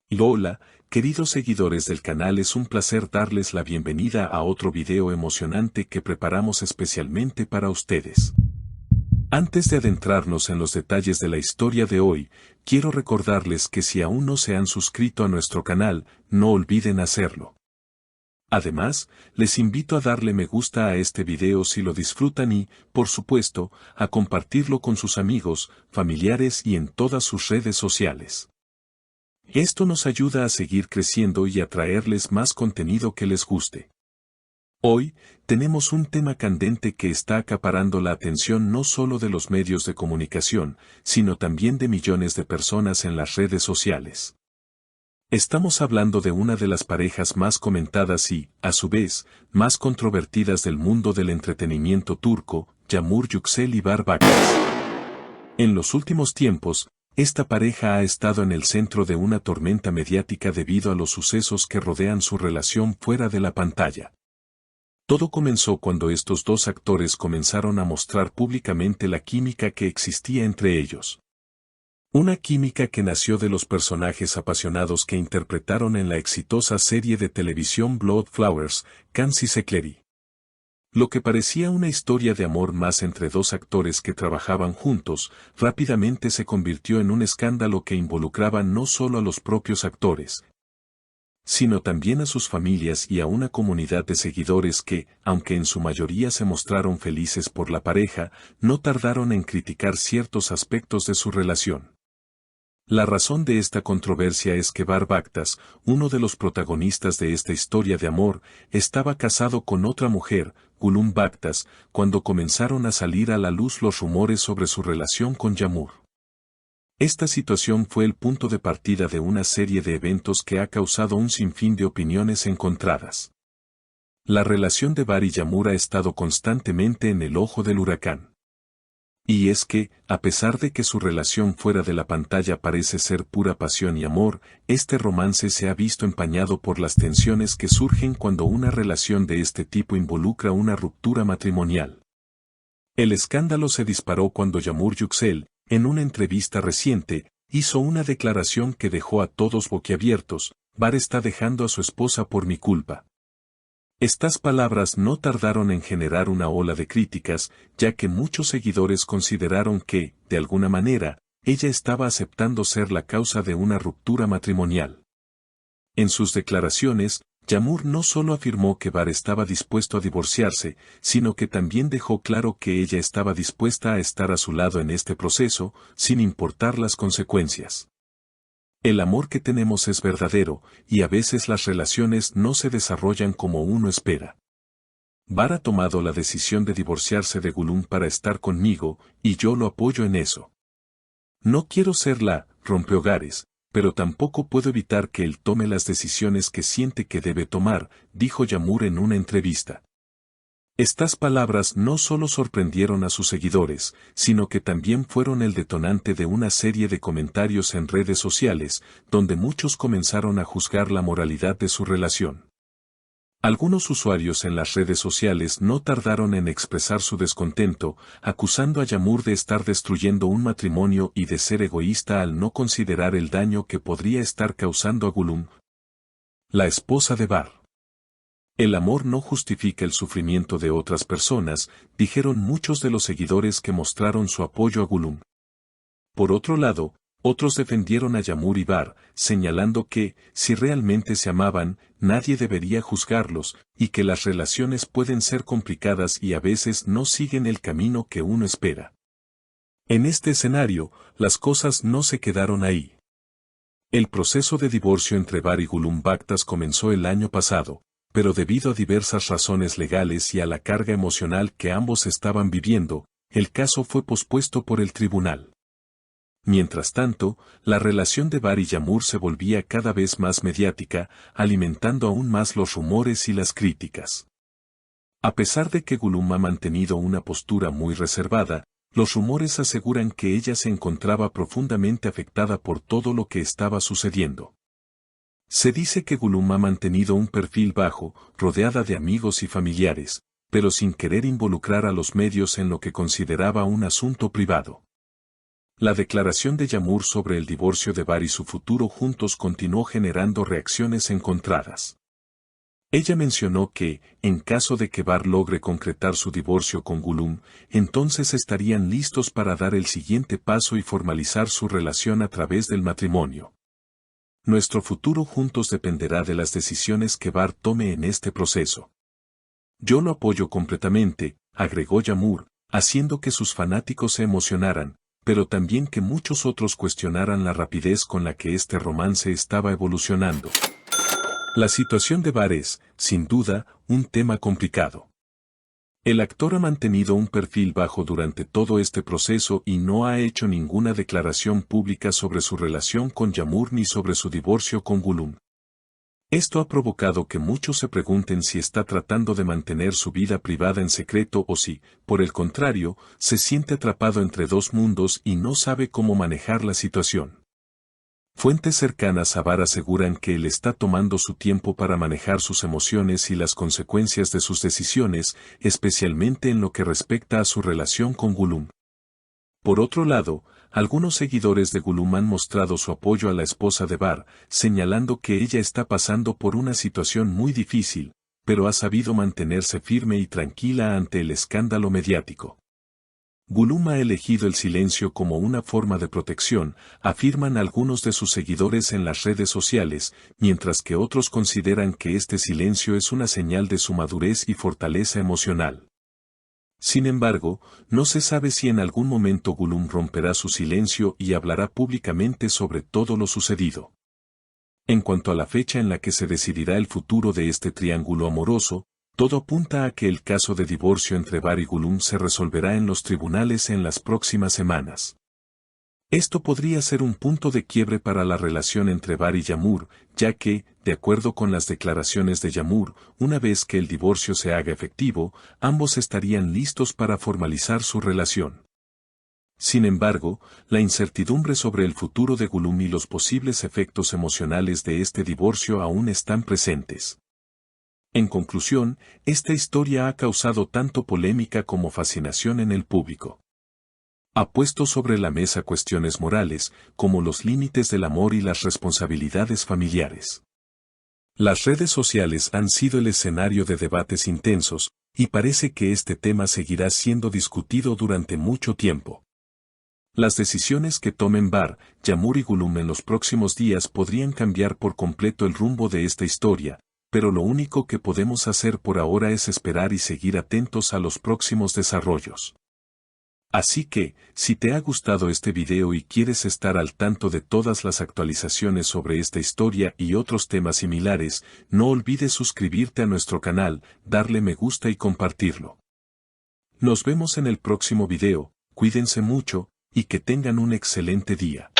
Hola, queridos seguidores del canal, es un placer darles la bienvenida a otro video emocionante que preparamos especialmente para ustedes. Antes de adentrarnos en los detalles de la historia de hoy, quiero recordarles que si aún no se han suscrito a nuestro canal, no olviden hacerlo. Además, les invito a darle me gusta a este video si lo disfrutan y, por supuesto, a compartirlo con sus amigos, familiares y en todas sus redes sociales. Esto nos ayuda a seguir creciendo y a traerles más contenido que les guste. Hoy, tenemos un tema candente que está acaparando la atención no solo de los medios de comunicación, sino también de millones de personas en las redes sociales. Estamos hablando de una de las parejas más comentadas y, a su vez, más controvertidas del mundo del entretenimiento turco, Yağmur Yüksel y Bahar Baktas. En los últimos tiempos, esta pareja ha estado en el centro de una tormenta mediática debido a los sucesos que rodean su relación fuera de la pantalla. Todo comenzó cuando estos dos actores comenzaron a mostrar públicamente la química que existía entre ellos. Una química que nació de los personajes apasionados que interpretaron en la exitosa serie de televisión Blood Flowers, Cansi y Sekleri. Lo que parecía una historia de amor más entre dos actores que trabajaban juntos, rápidamente se convirtió en un escándalo que involucraba no solo a los propios actores, sino también a sus familias y a una comunidad de seguidores que, aunque en su mayoría se mostraron felices por la pareja, no tardaron en criticar ciertos aspectos de su relación. La razón de esta controversia es que Bahar Baktas, uno de los protagonistas de esta historia de amor, estaba casado con otra mujer, Gülüm Baktas, cuando comenzaron a salir a la luz los rumores sobre su relación con Yağmur. Esta situación fue el punto de partida de una serie de eventos que ha causado un sinfín de opiniones encontradas. La relación de Bahar y Yağmur ha estado constantemente en el ojo del huracán. Y es que, a pesar de que su relación fuera de la pantalla parece ser pura pasión y amor, este romance se ha visto empañado por las tensiones que surgen cuando una relación de este tipo involucra una ruptura matrimonial. El escándalo se disparó cuando Yağmur Yüksel, en una entrevista reciente, hizo una declaración que dejó a todos boquiabiertos: Bahar está dejando a su esposa por mi culpa. Estas palabras no tardaron en generar una ola de críticas, ya que muchos seguidores consideraron que, de alguna manera, ella estaba aceptando ser la causa de una ruptura matrimonial. En sus declaraciones, Yağmur no solo afirmó que Bahar estaba dispuesto a divorciarse, sino que también dejó claro que ella estaba dispuesta a estar a su lado en este proceso, sin importar las consecuencias. El amor que tenemos es verdadero, y a veces las relaciones no se desarrollan como uno espera. Bahar ha tomado la decisión de divorciarse de Gülüm para estar conmigo, y yo lo apoyo en eso. No quiero ser la rompehogares, pero tampoco puedo evitar que él tome las decisiones que siente que debe tomar, dijo Yağmur en una entrevista. Estas palabras no solo sorprendieron a sus seguidores, sino que también fueron el detonante de una serie de comentarios en redes sociales, donde muchos comenzaron a juzgar la moralidad de su relación. Algunos usuarios en las redes sociales no tardaron en expresar su descontento, acusando a Yağmur de estar destruyendo un matrimonio y de ser egoísta al no considerar el daño que podría estar causando a Gülüm, la esposa de Bahar. El amor no justifica el sufrimiento de otras personas, dijeron muchos de los seguidores que mostraron su apoyo a Gülüm. Por otro lado, otros defendieron a Yağmur y Bahar, señalando que, si realmente se amaban, nadie debería juzgarlos, y que las relaciones pueden ser complicadas y a veces no siguen el camino que uno espera. En este escenario, las cosas no se quedaron ahí. El proceso de divorcio entre Bahar y Gülüm Baktas comenzó el año pasado, pero debido a diversas razones legales y a la carga emocional que ambos estaban viviendo, el caso fue pospuesto por el tribunal. Mientras tanto, la relación de Bahar y Yağmur se volvía cada vez más mediática, alimentando aún más los rumores y las críticas. A pesar de que Gülüm ha mantenido una postura muy reservada, los rumores aseguran que ella se encontraba profundamente afectada por todo lo que estaba sucediendo. Se dice que Gülüm ha mantenido un perfil bajo, rodeada de amigos y familiares, pero sin querer involucrar a los medios en lo que consideraba un asunto privado. La declaración de Yağmur sobre el divorcio de Bar y su futuro juntos continuó generando reacciones encontradas. Ella mencionó que, en caso de que Bar logre concretar su divorcio con Gülüm, entonces estarían listos para dar el siguiente paso y formalizar su relación a través del matrimonio. Nuestro futuro juntos dependerá de las decisiones que Bar tome en este proceso. Yo lo apoyo completamente, agregó Yağmur, haciendo que sus fanáticos se emocionaran, pero también que muchos otros cuestionaran la rapidez con la que este romance estaba evolucionando. La situación de Bar es, sin duda, un tema complicado. El actor ha mantenido un perfil bajo durante todo este proceso y no ha hecho ninguna declaración pública sobre su relación con Yağmur ni sobre su divorcio con Gülüm. Esto ha provocado que muchos se pregunten si está tratando de mantener su vida privada en secreto o si, por el contrario, se siente atrapado entre dos mundos y no sabe cómo manejar la situación. Fuentes cercanas a Bar aseguran que él está tomando su tiempo para manejar sus emociones y las consecuencias de sus decisiones, especialmente en lo que respecta a su relación con Gülüm. Por otro lado, algunos seguidores de Gülüm han mostrado su apoyo a la esposa de Bar, señalando que ella está pasando por una situación muy difícil, pero ha sabido mantenerse firme y tranquila ante el escándalo mediático. Gülüm ha elegido el silencio como una forma de protección, afirman algunos de sus seguidores en las redes sociales, mientras que otros consideran que este silencio es una señal de su madurez y fortaleza emocional. Sin embargo, no se sabe si en algún momento Gülüm romperá su silencio y hablará públicamente sobre todo lo sucedido. En cuanto a la fecha en la que se decidirá el futuro de este triángulo amoroso, todo apunta a que el caso de divorcio entre Bar y Gülüm se resolverá en los tribunales en las próximas semanas. Esto podría ser un punto de quiebre para la relación entre Bar y Yağmur, ya que, de acuerdo con las declaraciones de Yağmur, una vez que el divorcio se haga efectivo, ambos estarían listos para formalizar su relación. Sin embargo, la incertidumbre sobre el futuro de Gülüm y los posibles efectos emocionales de este divorcio aún están presentes. En conclusión, esta historia ha causado tanto polémica como fascinación en el público. Ha puesto sobre la mesa cuestiones morales, como los límites del amor y las responsabilidades familiares. Las redes sociales han sido el escenario de debates intensos, y parece que este tema seguirá siendo discutido durante mucho tiempo. Las decisiones que tomen Bar, Yağmur y Gülüm en los próximos días podrían cambiar por completo el rumbo de esta historia, pero lo único que podemos hacer por ahora es esperar y seguir atentos a los próximos desarrollos. Así que, si te ha gustado este video y quieres estar al tanto de todas las actualizaciones sobre esta historia y otros temas similares, no olvides suscribirte a nuestro canal, darle me gusta y compartirlo. Nos vemos en el próximo video, cuídense mucho, y que tengan un excelente día.